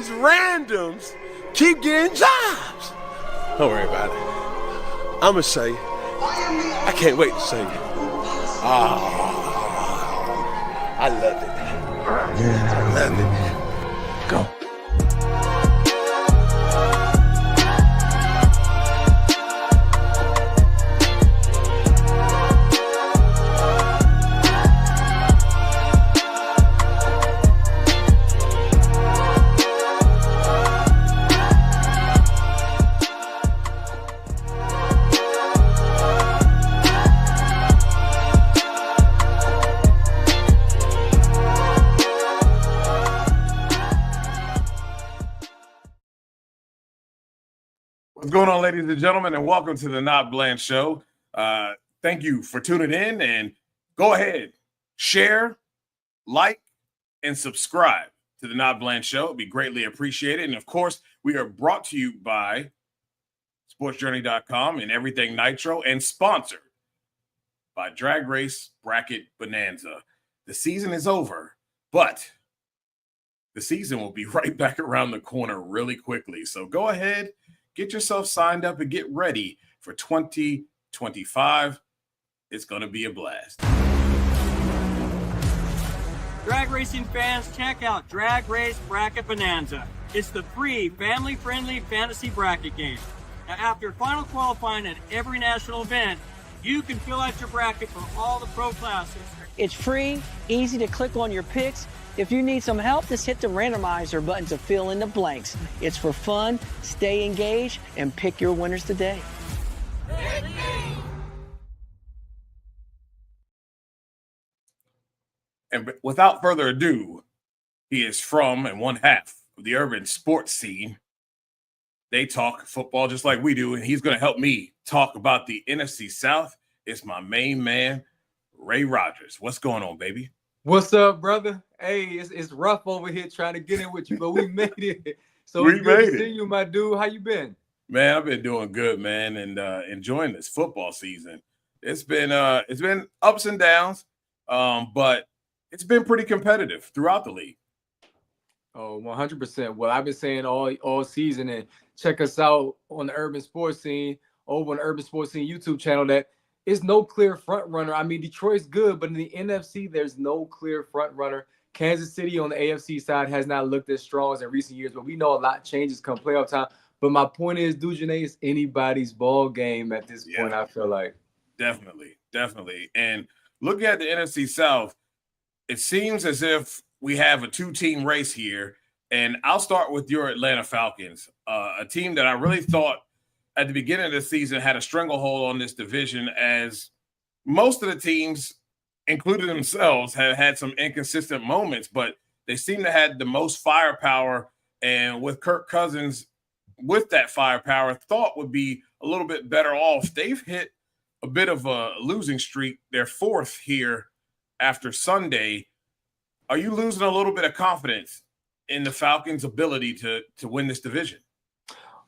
these randoms keep getting jobs. Don't worry about it. I'm going to say it. I can't wait to sing it. I love it. I love it. Go. What's going on, ladies and gentlemen, and welcome to the Not Bland Show. Thank you for tuning in, and go ahead, share, like, and subscribe to the Not Bland Show. It'd be greatly appreciated. And, of course, we are brought to you by SportsJourney.com and Everything Nitro, and sponsored by Drag Race Bracket Bonanza. The season is over, but the season will be right back around the corner really quickly. So go ahead, get yourself signed up and get ready for 2025. It's going to be a blast. Drag racing fans, check out Drag Race Bracket Bonanza. It's the free, family-friendly fantasy bracket game. Now, after final qualifying at every national event, you can fill out your bracket for all the pro classes. It's free, easy to click on your picks. If you need some help, just hit the randomizer button to fill in the blanks. It's for fun, stay engaged, and pick your winners today. And without further ado, he is from and one half of the urban sports scene. They talk football just like we do, and he's going to help me talk about the NFC South. It's my main man, Ray Rogers. What's going on, baby? What's up, brother? Hey, it's rough over here trying to get in with you, but we made it. So it's good to see you, my dude. How you been? Man, I've been doing good, man, and enjoying this football season. It's been ups and downs, but it's been pretty competitive throughout the league. Oh, 100%. Well, I've been saying all season, and check us out on the Urban Sports Scene, over on the Urban Sports Scene YouTube channel, that is no clear front runner. I mean, Detroit's good, but in the NFC, there's no clear front runner. Kansas City on the AFC side has not looked as strong as in recent years, but we know a lot changes come playoff time. But my point is, Dujane, is anybody's ball game at this point, I feel like. Definitely. And looking at the NFC South, it seems as if we have a two-team race here. And I'll start with your Atlanta Falcons, a team that I really thought at the beginning of the season had a stranglehold on this division, as most of the teams, including themselves, have had some inconsistent moments, but they seem to have the most firepower. And with Kirk Cousins, with that firepower, thought would be a little bit better off. They've hit a bit of a losing streak. They're fourth here after Sunday. Are you losing a little bit of confidence in the Falcons' ability to win this division?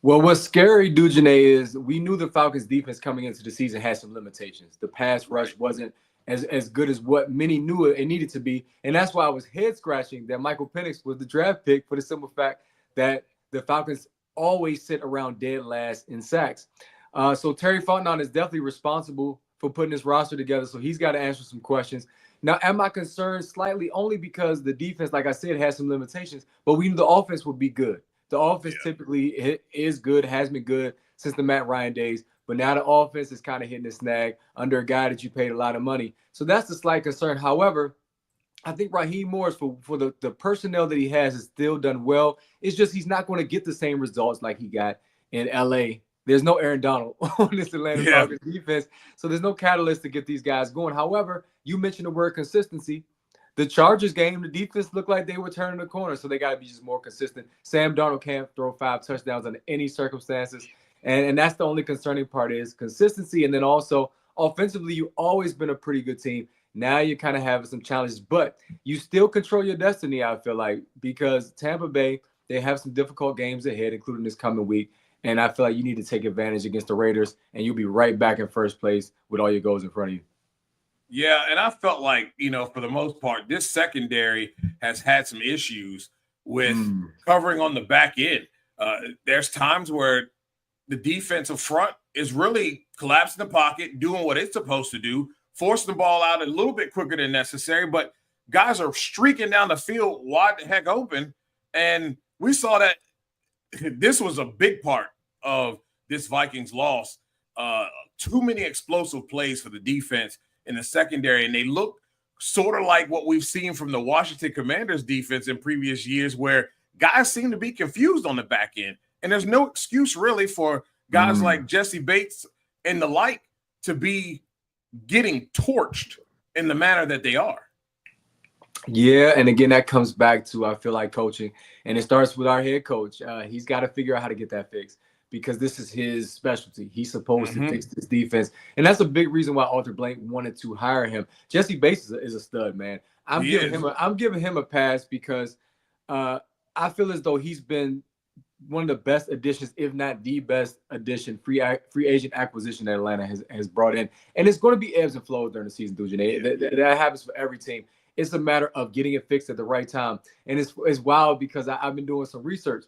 Well, what's scary, Dujane, is we knew the Falcons' defense coming into the season had some limitations. The pass rush wasn't as good as what many knew it needed to be. And that's why I was head-scratching that Michael Penix was the draft pick, for the simple fact that the Falcons always sit around dead last in sacks. So Terry Fontenot is definitely responsible for putting this roster together, so he's got to answer some questions. Now, am I concerned? Slightly, only because the defense, like I said, has some limitations, but we knew the offense would be good. The offense typically is good, has been good since the Matt Ryan days, but now the offense is kind of hitting a snag under a guy that you paid a lot of money. So that's the slight concern. However, I think Raheem Morris, for the personnel that he has still done well. It's just he's not going to get the same results like he got in L.A. There's no Aaron Donald on this Atlanta Falcons defense, so there's no catalyst to get these guys going. However, you mentioned the word consistency. The Chargers game, the defense looked like they were turning the corner, so they got to be just more consistent. Sam Darnold can't throw 5 touchdowns under any circumstances, and that's the only concerning part is consistency. And then also offensively, you've always been a pretty good team. Now you're kind of having some challenges, but you still control your destiny, I feel like, because Tampa Bay, they have some difficult games ahead, including this coming week. And I feel like you need to take advantage against the Raiders, and you'll be right back in first place with all your goals in front of you. Yeah, and I felt like, for the most part, this secondary has had some issues with covering on the back end. There's times where the defensive front is really collapsing the pocket, doing what it's supposed to do, forcing the ball out a little bit quicker than necessary, but guys are streaking down the field wide the heck open. And we saw that this was a big part of this Vikings loss. Too many explosive plays for the defense in the secondary, and they look sort of like what we've seen from the Washington Commanders defense in previous years, where guys seem to be confused on the back end. And there's no excuse really for guys like Jesse Bates and the like to be getting torched in the manner that they are. Yeah, and again, that comes back to, I feel like, coaching. And it starts with our head coach. He's got to figure out how to get that fixed, because this is his specialty. He's supposed to fix this defense. And that's a big reason why Arthur Blank wanted to hire him. Jesse Bates is a stud, man. I'm giving him a pass because I feel as though he's been one of the best additions, if not the best addition, free agent acquisition that Atlanta has brought in. And it's going to be ebbs and flows during the season, Dujane. That happens for every team. It's a matter of getting it fixed at the right time. And it's wild because I've been doing some research.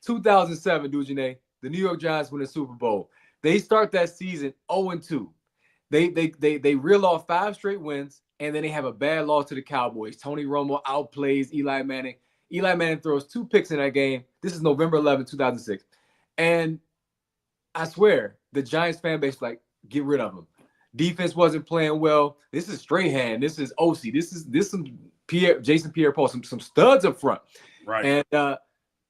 2007, Dujane, the New York Giants win the Super Bowl. They start that season 0-2. They reel off 5 straight wins, and then they have a bad loss to the Cowboys. Tony Romo outplays Eli Manning. Eli Manning throws 2 picks in that game. This is November 11, 2006. And I swear, the Giants fan base like, get rid of him. Defense wasn't playing well. This is Strahan. This is OC. This some Jason Pierre-Paul, some studs up front. Right. And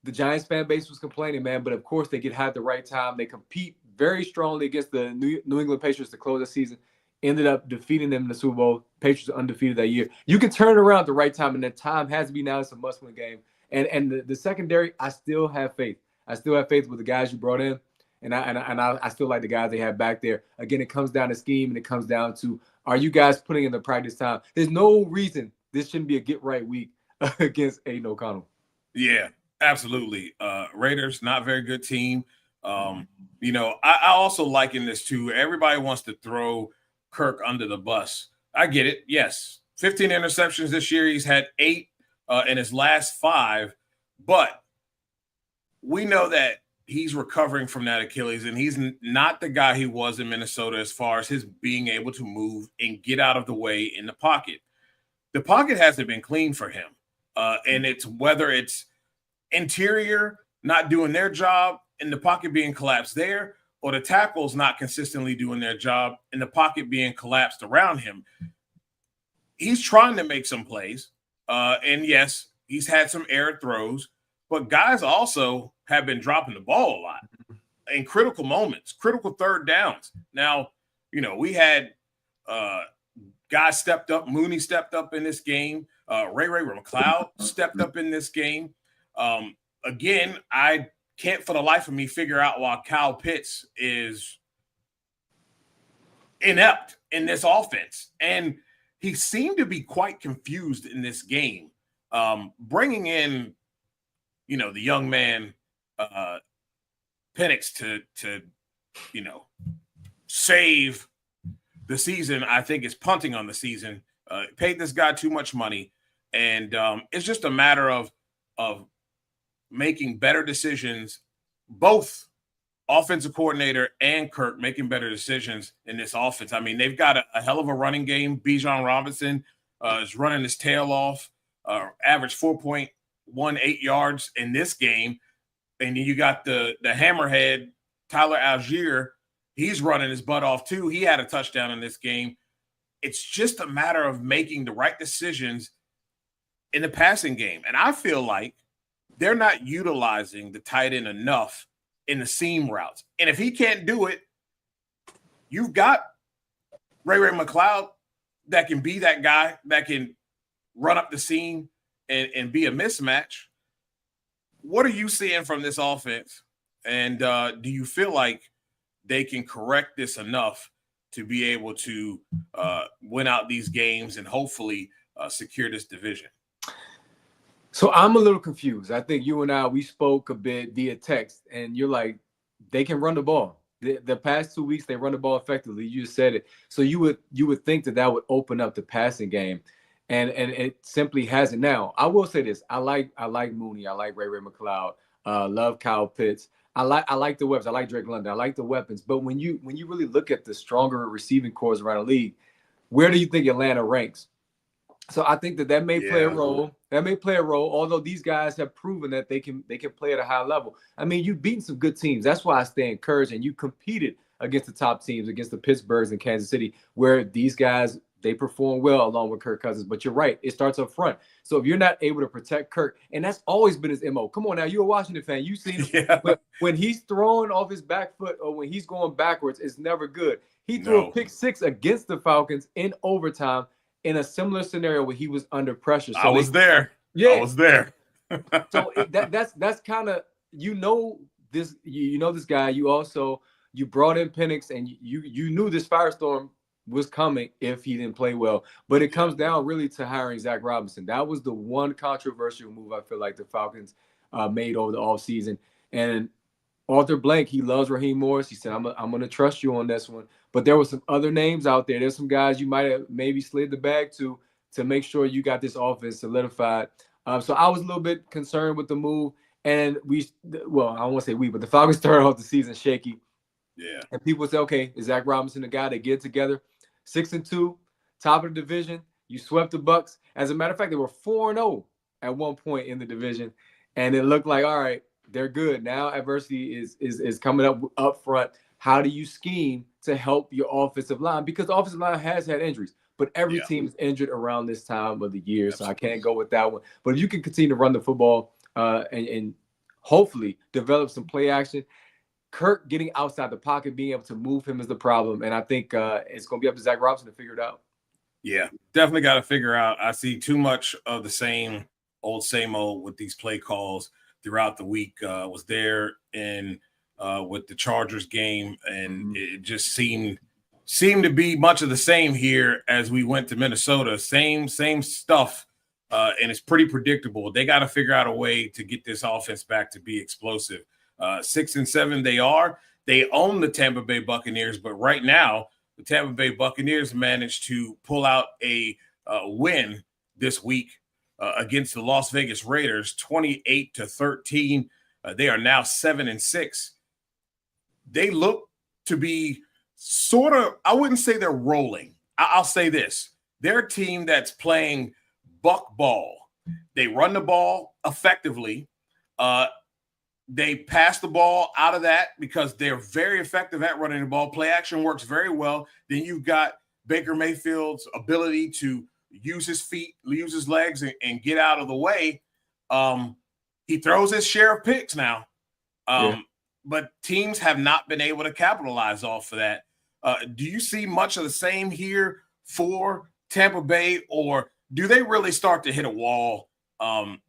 the Giants fan base was complaining, man. But of course, they get hot at the right time. They compete very strongly against the New England Patriots to close the season. Ended up defeating them in the Super Bowl. Patriots are undefeated that year. You can turn it around at the right time, and the time has to be now. It's a must-win game. And the secondary, I still have faith. I still have faith with the guys you brought in. And I still like the guys they have back there. Again, it comes down to scheme, and it comes down to, are you guys putting in the practice time? There's no reason this shouldn't be a get-right week against Aiden O'Connell. Yeah, absolutely. Raiders, not very good team. I also liken this to, everybody wants to throw Kirk under the bus. I get it. Yes, 15 interceptions this year. He's had 8 in his last 5. But we know that he's recovering from that Achilles, and he's not the guy he was in Minnesota as far as his being able to move and get out of the way in the pocket. The pocket hasn't been clean for him. And it's whether it's interior not doing their job and the pocket being collapsed there, or the tackles not consistently doing their job and the pocket being collapsed around him. He's trying to make some plays. And yes, he's had some error throws, but guys also have been dropping the ball a lot in critical moments, critical third downs. Now, we had guys stepped up. Mooney stepped up in this game. Ray McCloud stepped up in this game. Again, I can't for the life of me figure out why Kyle Pitts is inept in this offense. And he seemed to be quite confused in this game. Bringing in, the young man, Penix to save the season, I think is punting on the season. Paid this guy too much money. And it's just a matter of making better decisions, both offensive coordinator and Kirk making better decisions in this offense. I mean, they've got a hell of a running game. Bijan Robinson is running his tail off, average 4.18 yards in this game. And then you got the hammerhead, Tyler Algier. He's running his butt off too. He had a touchdown in this game. It's just a matter of making the right decisions in the passing game. And I feel like they're not utilizing the tight end enough in the seam routes. And if he can't do it, you've got Ray McCloud that can be that guy that can run up the seam and be a mismatch. What are you seeing from this offense? And do you feel like they can correct this enough to be able to win out these games and hopefully secure this division? So I'm a little confused. I think you and I, we spoke a bit via text, and you're like, they can run the ball. The past 2 weeks, they run the ball effectively. You just said it. So you would think that would open up the passing game. and it simply hasn't. Now, I will say this: I like Mooney, I like Ray McCloud, love Kyle Pitts. I like the weapons. I like Drake London. I like the weapons. But when you really look at the stronger receiving cores around the league, where do you think Atlanta ranks? So I think that may play a role. That may play a role, although these guys have proven that they can play at a high level. I mean, you've beaten some good teams. That's why I stay encouraged. And you competed against the top teams, against the Pittsburghs and Kansas City, where these guys, they perform well along with Kirk Cousins. But you're right, it starts up front. So if you're not able to protect Kirk, and that's always been his MO. Come on now, you're a Washington fan. You've seen him. When he's throwing off his back foot or when he's going backwards, it's never good. He threw a pick six against the Falcons in overtime in a similar scenario where he was under pressure. So I was there. Yeah, I was there. So that's kind of, this, this guy. You brought in Penix, and you knew this firestorm was coming if he didn't play well. But it comes down really to hiring Zach Robinson. That was the one controversial move I feel like the Falcons made over the offseason. And Arthur Blank, he loves Raheem Morris. He said, I'm going to trust you on this one. But there were some other names out there. There's some guys you might have maybe slid the bag to make sure you got this offense solidified. So I was a little bit concerned with the move. And I don't want to say but the Falcons started off the season shaky. Yeah. And people say, okay, is Zach Robinson the guy that get together? 6-2, top of the division. You swept the Bucs. As a matter of fact, they were 4-0 at one point in the division. And it looked like, all right, they're good. Now adversity is coming up front. How do you scheme to help your offensive line? Because the offensive line has had injuries, but every team is injured around this time of the year. Absolutely. So I can't go with that one. But if you can continue to run the football and hopefully develop some play action, Kirk getting outside the pocket, being able to move him is the problem. And I think it's going to be up to Zach Robinson to figure it out. Yeah, definitely got to figure out. I see too much of the same old with these play calls throughout the week. Was there with the Chargers game, and it just seemed to be much of the same here as we went to Minnesota. Same stuff, and it's pretty predictable. They got to figure out a way to get this offense back to be explosive. 6-7 they own the Tampa Bay Buccaneers, but right now the Tampa Bay Buccaneers managed to pull out a win this week against the Las Vegas Raiders, 28-13. They are now 7-6. They look to be sort of, I wouldn't say they're rolling. I'll say this. They're a team that's playing buck ball. They run the ball effectively. They pass the ball out of that because they're very effective at running the ball. Play action works very well. Then you've got Baker Mayfield's ability to use his feet, use his legs, and get out of the way. He throws his share of picks now. But teams have not been able to capitalize off of that. Do you see much of the same here for Tampa Bay, or do they really start to hit a wall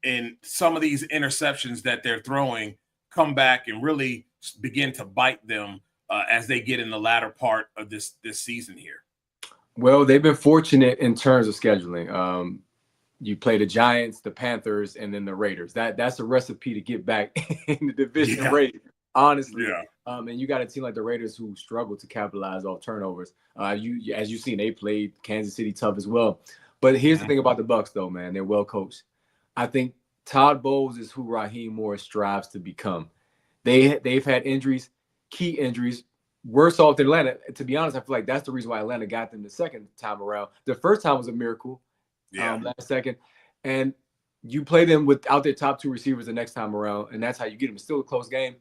in some of these interceptions that they're throwing come back and really begin to bite them as they get in the latter part of this season here? Well, they've been fortunate in terms of scheduling. You play the Giants, the Panthers, and then the Raiders. That's a recipe to get back in the division race, honestly. Yeah. And you got a team like the Raiders who struggle to capitalize off turnovers. As you've seen, they played Kansas City tough as well. But here's the thing about the Bucs, though, man. They're well coached. I think Todd Bowles is who Raheem Morris strives to become. They've had injuries, key injuries, worse off than Atlanta. To be honest, I feel like that's the reason why Atlanta got them the second time around. The first time was a miracle. Last second. And you play them without their top two receivers the next time around, and that's how you get them. It's still a close game.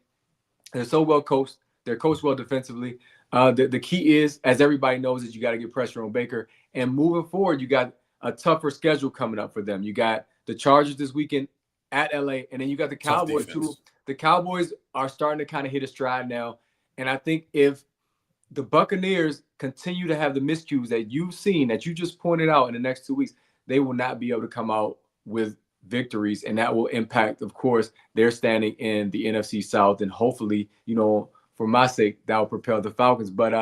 They're so well coached. They're coached well defensively. The key is, as everybody knows, is you got to get pressure on Baker. And moving forward, you got a tougher schedule coming up for them. You got the Chargers this weekend at LA, and then you got the Cowboys too. The Cowboys are starting to kind of hit a stride now. And I think if the Buccaneers continue to have the miscues that you've seen, that you just pointed out in the next 2 weeks, they will not be able to come out with victories. And that will impact, of course, their standing in the NFC South. And hopefully, for my sake, that will propel the Falcons. But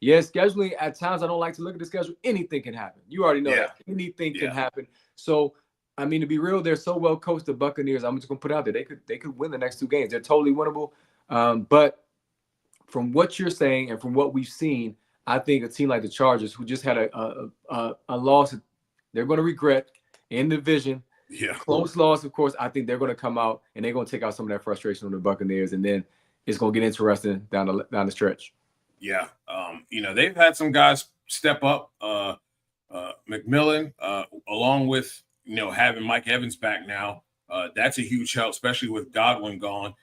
scheduling, at times I don't like to look at the schedule. Anything can happen. You already know that. Anything can happen. So, I mean, to be real, they're so well coached, the Buccaneers. I'm just gonna put it out there. They could win the next 2 games. They're totally winnable. But from what you're saying and from what we've seen, I think a team like the Chargers, who just had a loss they're going to regret in the division. Yeah. Close loss, of course. I think they're going to come out and they're going to take out some of that frustration on the Buccaneers, and then it's going to get interesting down the stretch. Yeah. They've had some guys step up. McMillan, along with, having Mike Evans back now, that's a huge help, especially with Godwin gone.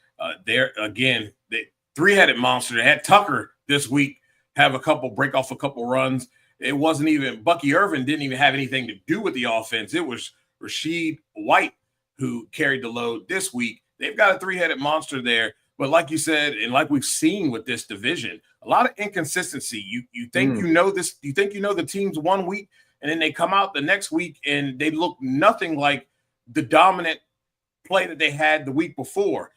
They're, again, the three-headed monster. They had Tucker this week break off a couple runs. It wasn't even – Bucky Irvin didn't even have anything to do with the offense. It was Rashid White who carried the load this week. They've got a three-headed monster there. But like you said, and like we've seen with this division, a lot of inconsistency. You think you know this, you think you know the teams 1 week, and then they come out the next week and they look nothing like the dominant play that they had the week before.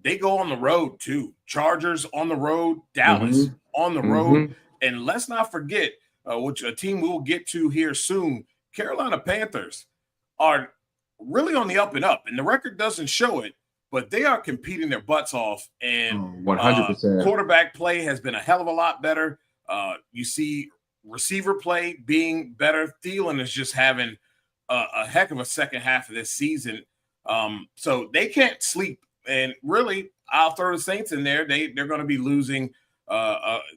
They go on the road too. Chargers on the road, Dallas on the road. And let's not forget, which a team we'll get to here soon, Carolina Panthers are really on the up and up. And the record doesn't show it, but they are competing their butts off. And 100%. Quarterback play has been a hell of a lot better. You see receiver play being better. Thielen is just having a heck of a second half of this season. So they can't sleep. And really, I'll throw the Saints in there. They're going to be losing.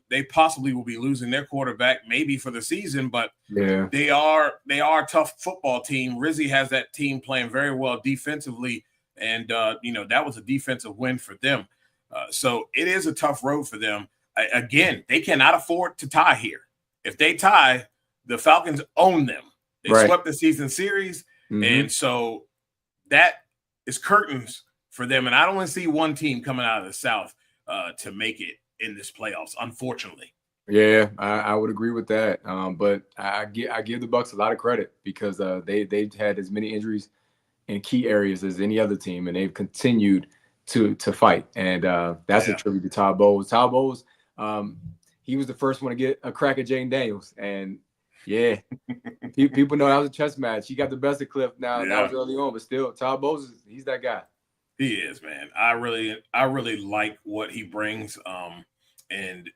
They possibly will be losing their quarterback maybe for the season, but yeah, they are a tough football team. Rizzi has that team playing very well defensively, and that was a defensive win for them. So it is a tough road for them. Again, they cannot afford to tie here. If they tie, the Falcons own them. They swept the season series, and so that is curtains for them. And I don't want to see one team coming out of the South to make it in this playoffs, unfortunately. Yeah, I would agree with that. But I give the Bucs a lot of credit because they've had as many injuries in key areas as any other team, and they've continued to fight. And that's a tribute to Todd Bowles. Todd Bowles, he was the first one to get a crack at Jaden Daniels. And yeah, people know that was a chess match. He got the best of Cliff now. That was early on, but still, Todd Bowles, he's that guy. He is, man. I really like what he brings, and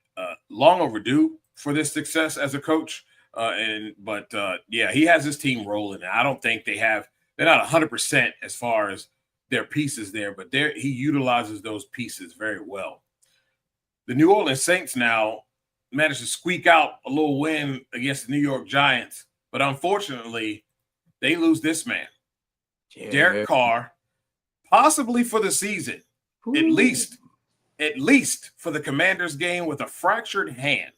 long overdue for this success as a coach. But he has his team rolling. And I don't think they're not 100% as far as their pieces there, but he utilizes those pieces very well. The New Orleans Saints now managed to squeak out a little win against the New York Giants, but unfortunately, they lose this man, Derek Carr. Possibly for the season, at least for the Commanders game with a fractured hand.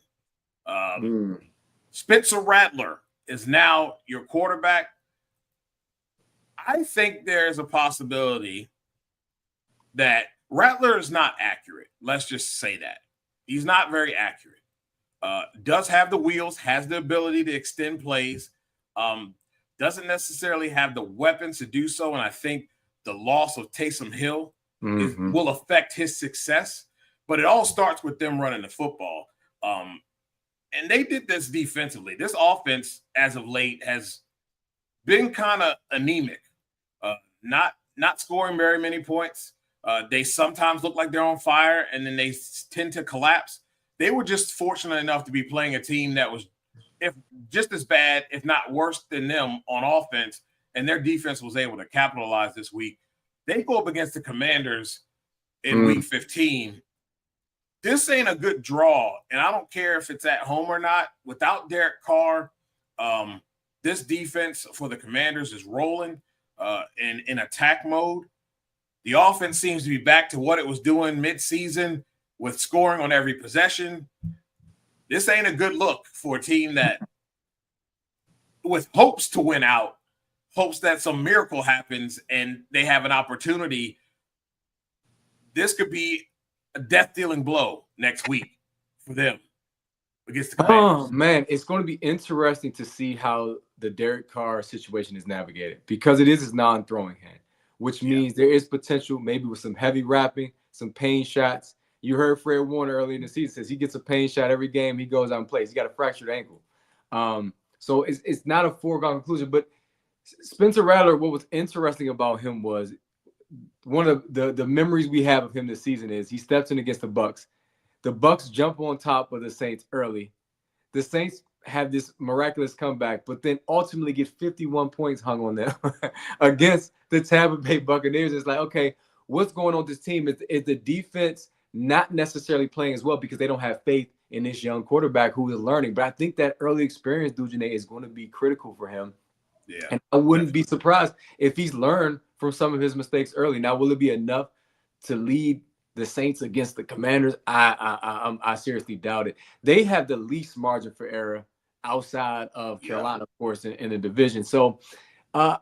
Spencer Rattler is now your quarterback. I think there's a possibility that Rattler is not accurate. Let's just say that. He's not very accurate. Does have the wheels, has the ability to extend plays, doesn't necessarily have the weapons to do so, and I think the loss of Taysom Hill will affect his success, but it all starts with them running the football. And they did this defensively. This offense, as of late, has been kind of anemic, not scoring very many points. They sometimes look like they're on fire, and then they tend to collapse. They were just fortunate enough to be playing a team that was just as bad, if not worse than them on offense, and their defense was able to capitalize this week. They go up against the Commanders in week 15. This ain't a good draw, and I don't care if it's at home or not. Without Derek Carr, this defense for the Commanders is rolling in attack mode. The offense seems to be back to what it was doing midseason with scoring on every possession. This ain't a good look for a team that, with hopes to win out, hopes that some miracle happens and they have an opportunity. This could be a death-dealing blow next week for them against the Commanders. Oh, man, it's going to be interesting to see how the Derek Carr situation is navigated because it is his non-throwing hand, which means there is potential maybe with some heavy wrapping, some pain shots. You heard Fred Warner earlier in the season says he gets a pain shot every game. He goes out and plays. He got a fractured ankle. So it's not a foregone conclusion, but Spencer Rattler, what was interesting about him was one of the memories we have of him this season is he steps in against the Bucs. The Bucs jump on top of the Saints early. The Saints have this miraculous comeback, but then ultimately get 51 points hung on them against the Tampa Bay Buccaneers. It's like, okay, what's going on with this team? Is the defense not necessarily playing as well because they don't have faith in this young quarterback who is learning? But I think that early experience, Dujane, is going to be critical for him. Yeah. And I wouldn't be surprised if he's learned from some of his mistakes early. Now, will it be enough to lead the Saints against the Commanders? I seriously doubt it. They have the least margin for error outside of Carolina, of course, in the division. So I'm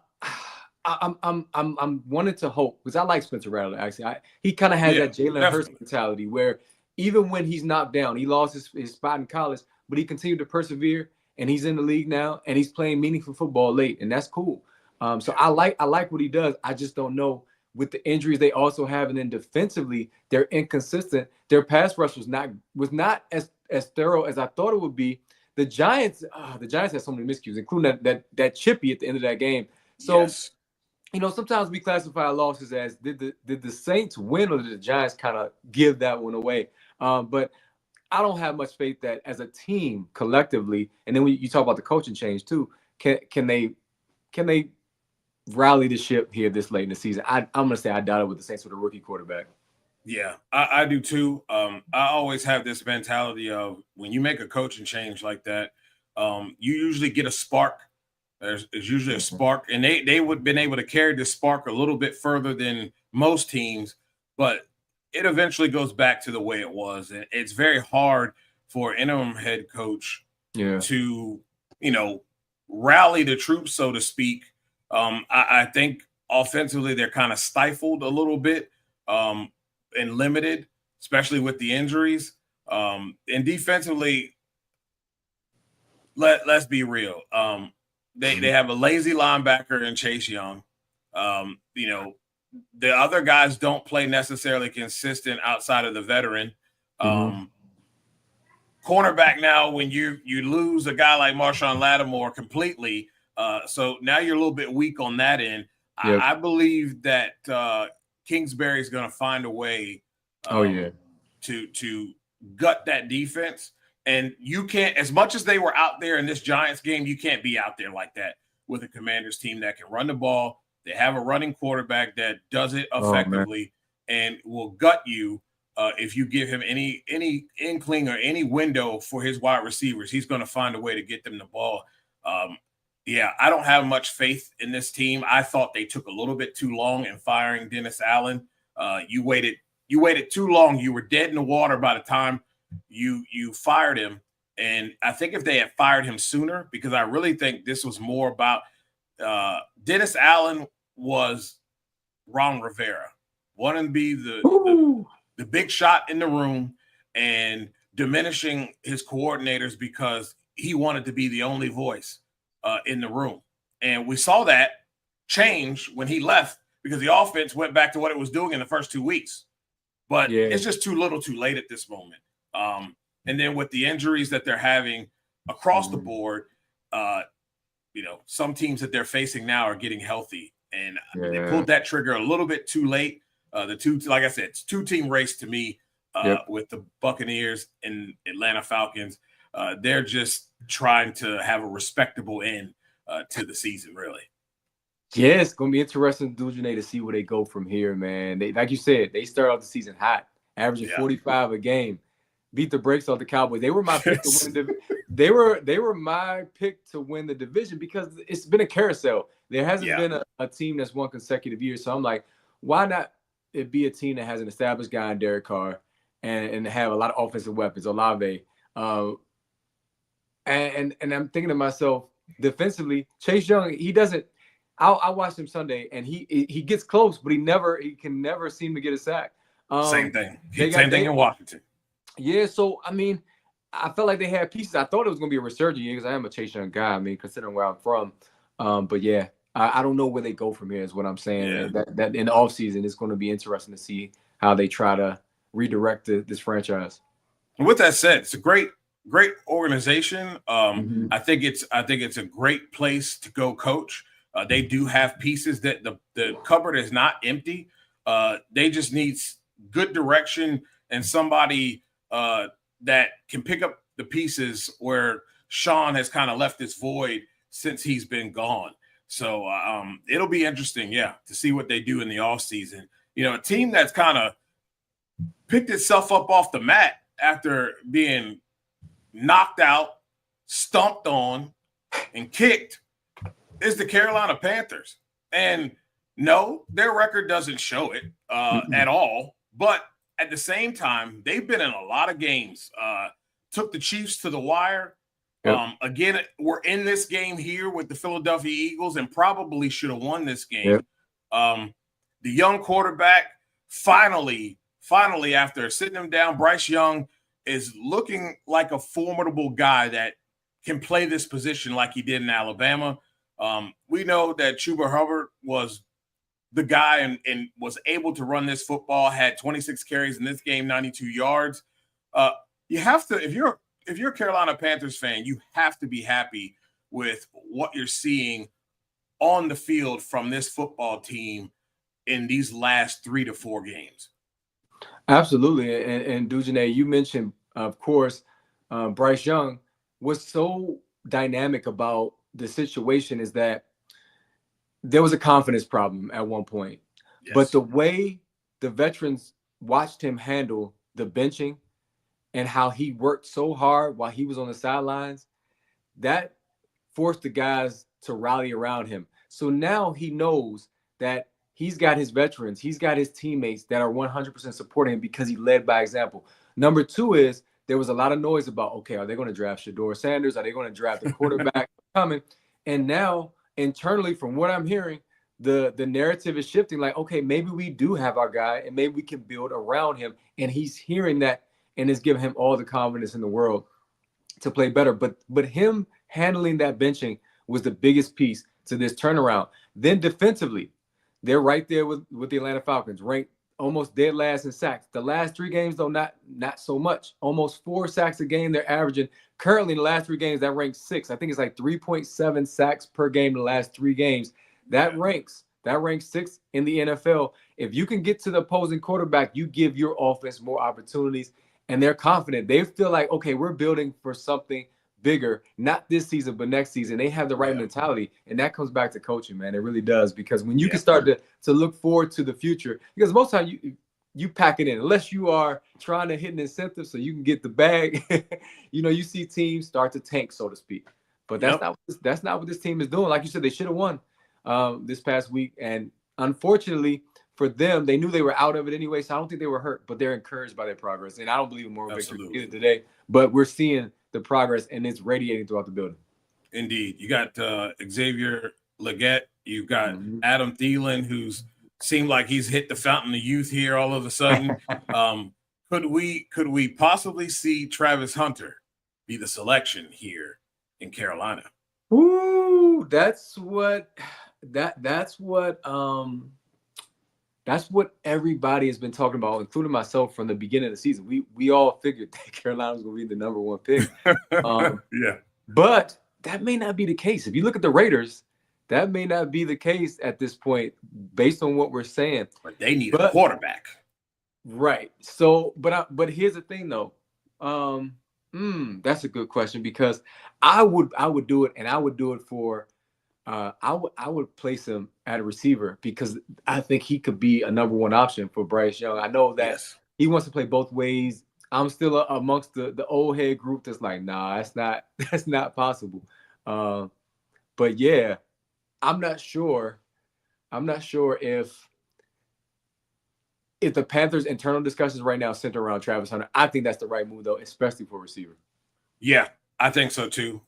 wanting to hope, because I like Spencer Rattler, actually. He kind of has that Jalen Hurts mentality where even when he's knocked down, he lost his spot in college, but he continued to persevere, and he's in the league now, and he's playing meaningful football late, and that's cool. So I like what he does. I just don't know with the injuries they also have, and then defensively they're inconsistent. Their pass rush was not as thorough as I thought it would be. The Giants had so many miscues, including that chippy at the end of that game. So sometimes we classify losses as did the Saints win or did the Giants kind of give that one away? But I don't have much faith that as a team collectively, and then when you talk about the coaching change too, can they rally the ship here this late in the season? I'm going to say I doubt it with the Saints with a rookie quarterback. Yeah, I do too. I always have this mentality of when you make a coaching change like that, you usually get a spark. There's usually a spark, and they would have been able to carry this spark a little bit further than most teams, but it eventually goes back to the way it was. And it's very hard for an interim head coach to, rally the troops, so to speak. I think offensively they're kind of stifled a little bit and limited, especially with the injuries. And defensively, let's be real. They have a lazy linebacker in Chase Young. The other guys don't play necessarily consistent outside of the veteran. Cornerback now, when you lose a guy like Marshawn Lattimore completely, so now you're a little bit weak on that end. Yep. I believe that Kingsbury is going to find a way to gut that defense. And you can't, as much as they were out there in this Giants game, you can't be out there like that with a Commanders team that can run the ball. They have a running quarterback that does it effectively and will gut you if you give him any inkling or any window for his wide receivers. He's going to find a way to get them the ball. I don't have much faith in this team. I thought they took a little bit too long in firing Dennis Allen. You waited too long. You were dead in the water by the time you fired him. And I think if they had fired him sooner, because I really think this was more about Dennis Allen was Ron Rivera, wanting to be the big shot in the room and diminishing his coordinators because he wanted to be the only voice in the room. And we saw that change when he left because the offense went back to what it was doing in the first 2 weeks. But it's just too little too late at this moment. And then with the injuries that they're having across the board, some teams that they're facing now are getting healthy. And they pulled that trigger a little bit too late. Like I said, it's two-team race to me with the Buccaneers and Atlanta Falcons. They're just trying to have a respectable end to the season, really. Yeah, it's going to be interesting, Dujane, to see where they go from here, man. Like you said, they started off the season hot, averaging 45 a game, beat the brakes off the Cowboys. They were my pick to win the division. They were my pick to win the division because it's been a carousel. There hasn't been a team that's won consecutive years. So I'm like, why not it be a team that has an established guy in Derek Carr and have a lot of offensive weapons, Olave. And I'm thinking to myself, defensively, Chase Young, he doesn't. I watched him Sunday, and he gets close, but he can never seem to get a sack. Same thing. Same thing in Washington. Yeah, so I mean, I felt like they had pieces. I thought it was going to be a resurgent year because I am a Chase Young guy. I mean, considering where I'm from. But yeah, I don't know where they go from here. Is what I'm saying. Yeah. That in the offseason, it's going to be interesting to see how they try to redirect this franchise. And with that said, it's a great organization. I think it's a great place to go coach. They do have pieces that the cupboard is not empty. They just need good direction and somebody that can pick up the pieces where Sean has kind of left this void since he's been gone. So it'll be interesting, to see what they do in the offseason. A team that's kind of picked itself up off the mat after being knocked out, stomped on, and kicked is the Carolina Panthers. And no, their record doesn't show it at all. But at the same time, they've been in a lot of games. Took the Chiefs to the wire. Yep. Again, we're in this game here with the Philadelphia Eagles and probably should have won this game. Yep. The young quarterback finally, after sitting him down, Bryce Young is looking like a formidable guy that can play this position like he did in Alabama. We know that Chuba Hubbard was the guy and was able to run this football, had 26 carries in this game, 92 yards. You have to, if you're a Carolina Panthers fan, you have to be happy with what you're seeing on the field from this football team in these last 3 to 4 games. Absolutely. And Dujane, you mentioned, of course, Bryce Young. What's so dynamic about the situation is that there was a confidence problem at one point. Yes. But the way the veterans watched him handle the benching and how he worked so hard while he was on the sidelines, that forced the guys to rally around him. So now he knows that he's got his veterans, he's got his teammates that are 100% supporting him because he led by example. Number two is there was a lot of noise about, okay, are they going to draft Shedeur Sanders? Are they going to draft the quarterback coming? And now internally, from what I'm hearing, the narrative is shifting like, okay, maybe we do have our guy and maybe we can build around him. And he's hearing that and it's giving him all the confidence in the world to play better. But him handling that benching was the biggest piece to this turnaround. Then defensively, they're right there with the Atlanta Falcons, ranked almost dead last in sacks. The last 3 games, though, not so much. Almost 4 sacks a game they're averaging. Currently, in the last 3 games, that ranks 6. I think it's like 3.7 sacks per game in the last 3 games. That ranks 6th in the NFL. If you can get to the opposing quarterback, you give your offense more opportunities, and they're confident. They feel like, okay, we're building for something bigger, not this season, but next season. They have the right mentality, and that comes back to coaching, man. It really does, because when you can start to look forward to the future, because most time you pack it in, unless you are trying to hit an incentive so you can get the bag. You see teams start to tank, so to speak. But that's not what this team is doing. Like you said, they should have won this past week, and unfortunately for them, they knew they were out of it anyway, so I don't think they were hurt, but they're encouraged by their progress. And I don't believe in moral victory either today, but we're seeing the progress, and it's radiating throughout the building. Indeed. You got Xavier Legette. You've got Adam Thielen, who's seemed like he's hit the fountain of youth here all of a sudden. Could we possibly see Travis Hunter be the selection here in Carolina? Ooh, that's what everybody has been talking about, including myself, from the beginning of the season. We all figured that Carolina was going to be the number 1 pick. But that may not be the case. If you look at the Raiders, that may not be the case at this point, based on what we're saying. But they need a quarterback. Right. So, but here's the thing, though. That's a good question, because I would do it, and I would do it for I would place him at a receiver, because I think he could be a number 1 option for Bryce Young. I know that he wants to play both ways. I'm still amongst the old head group that's like, nah, that's not possible. But yeah, I'm not sure if the Panthers' internal discussions right now center around Travis Hunter. I think that's the right move, though, especially for receiver. Yeah, I think so too.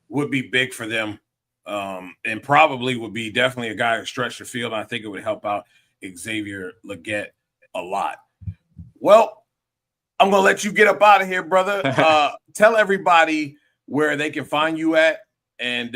Would be big for them. And probably would be definitely a guy who stretched the field. I think it would help out Xavier Legette a lot. Well, I'm going to let you get up out of here, brother. Tell everybody where they can find you at, and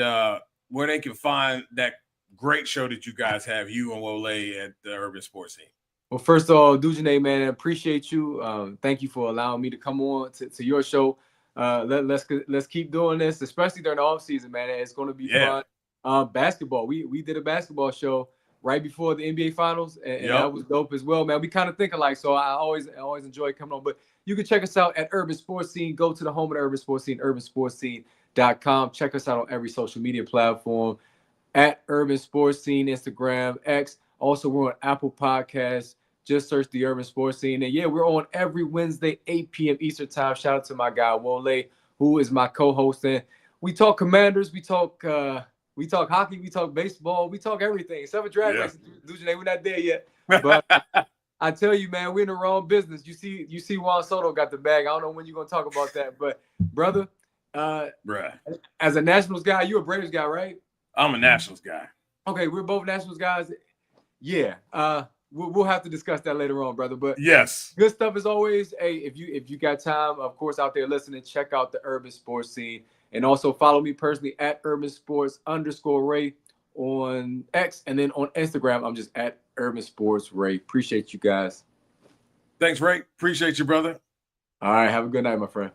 where they can find that great show that you guys have, you and Wole at the Urban Sports Team. Well, first of all, Dujane, man, I appreciate you. Thank you for allowing me to come on to your show. Let's keep doing this, especially during the off season, man. It's going to be fun. Basketball. We did a basketball show right before the NBA Finals, and Yep. that was dope as well, man. We kind of think alike, so I always enjoy coming on. But you can check us out at Urban Sports Scene. Go to the home of the Urban Sports Scene, urbansportscene.com. Check us out on every social media platform at Urban Sports Scene, Instagram, X. Also, we're on Apple Podcasts. Just search the Urban Sports Scene. And yeah, we're on every Wednesday, 8 p.m. Eastern Time. Shout out to my guy, Wole, who is my co-host. And we talk Commanders, we talk hockey, we talk baseball, we talk everything. Except for drag racing, Dujanay, we're not there yet. But I tell you, man, we're in the wrong business. You see Juan Soto got the bag. I don't know when you're going to talk about that. But, brother, as a Nationals guy, you're a Braves guy, right? I'm a Nationals guy. Okay, we're both Nationals guys. Yeah. We'll have to discuss that later on, brother. But yes, good stuff as always. Hey, if you got time, of course, out there listening, check out the Urban Sports Scene. And also follow me personally at urbansports_Ray on X. And then on Instagram, I'm just at urbansportsRay. Appreciate you guys. Thanks, Ray. Appreciate you, brother. All right. Have a good night, my friend.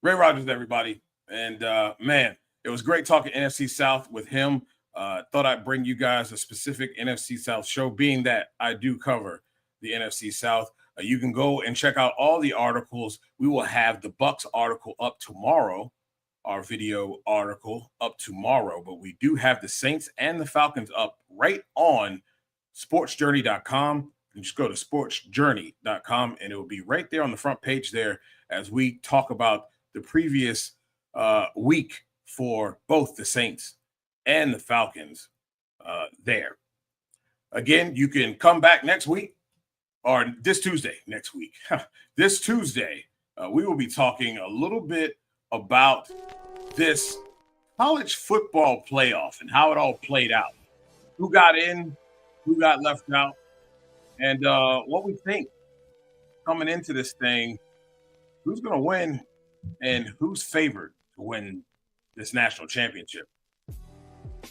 Ray Rogers, everybody. And, man, it was great talking NFC South with him. Thought I'd bring you guys a specific NFC South show, being that I do cover the NFC South. You can go and check out all the articles. We will have the Bucs article up tomorrow, our video article up tomorrow, but we do have the Saints and the Falcons up right on sportsjourney.com. You just go to sportsjourney.com and it will be right there on the front page there as we talk about the previous week for both the Saints and the Falcons there. Again, you can come back next week or this Tuesday next week. This Tuesday, we will be talking a little bit about this college football playoff and how it all played out. Who got in, who got left out, and what we think coming into this thing, who's going to win and who's favored to win this national championship.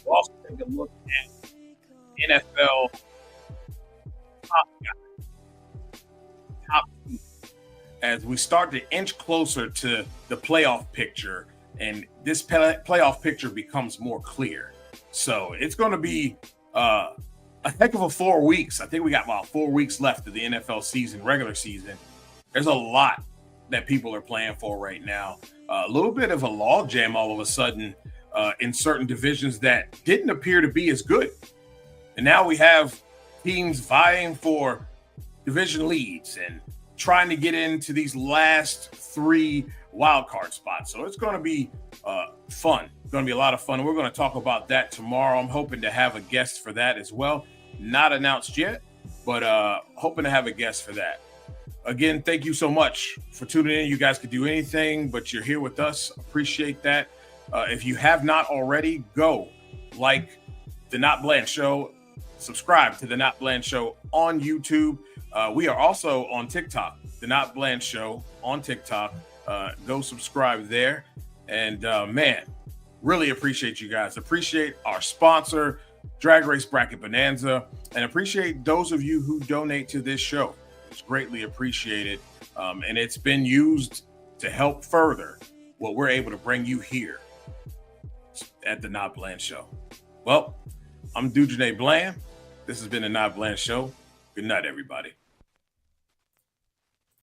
We'll also take a look at NFL top teams as we start to inch closer to the playoff picture, and this playoff picture becomes more clear. So it's going to be a heck of a 4 weeks. I think we got about 4 weeks left of the NFL season, regular season. There's a lot that people are playing for right now. A little bit of a log jam all of a sudden in certain divisions that didn't appear to be as good. And now we have teams vying for division leads and trying to get into these last 3 wild card spots. So it's going to be fun. It's going to be a lot of fun. We're going to talk about that tomorrow. I'm hoping to have a guest for that as well. Not announced yet, but hoping to have a guest for that. Again, thank you so much for tuning in. You guys could do anything, but you're here with us. Appreciate that. If you have not already, go like The Not Bland Show. Subscribe to The Not Bland Show on YouTube. We are also on TikTok, The Not Bland Show on TikTok. Go subscribe there. And man, really appreciate you guys. Appreciate our sponsor, Drag Race Bracket Bonanza, and appreciate those of you who donate to this show. It's greatly appreciated. And it's been used to help further what we're able to bring you here at the Not Bland Show. Well, I'm Dujanay Bland. This has been the Not Bland Show. Good night, everybody.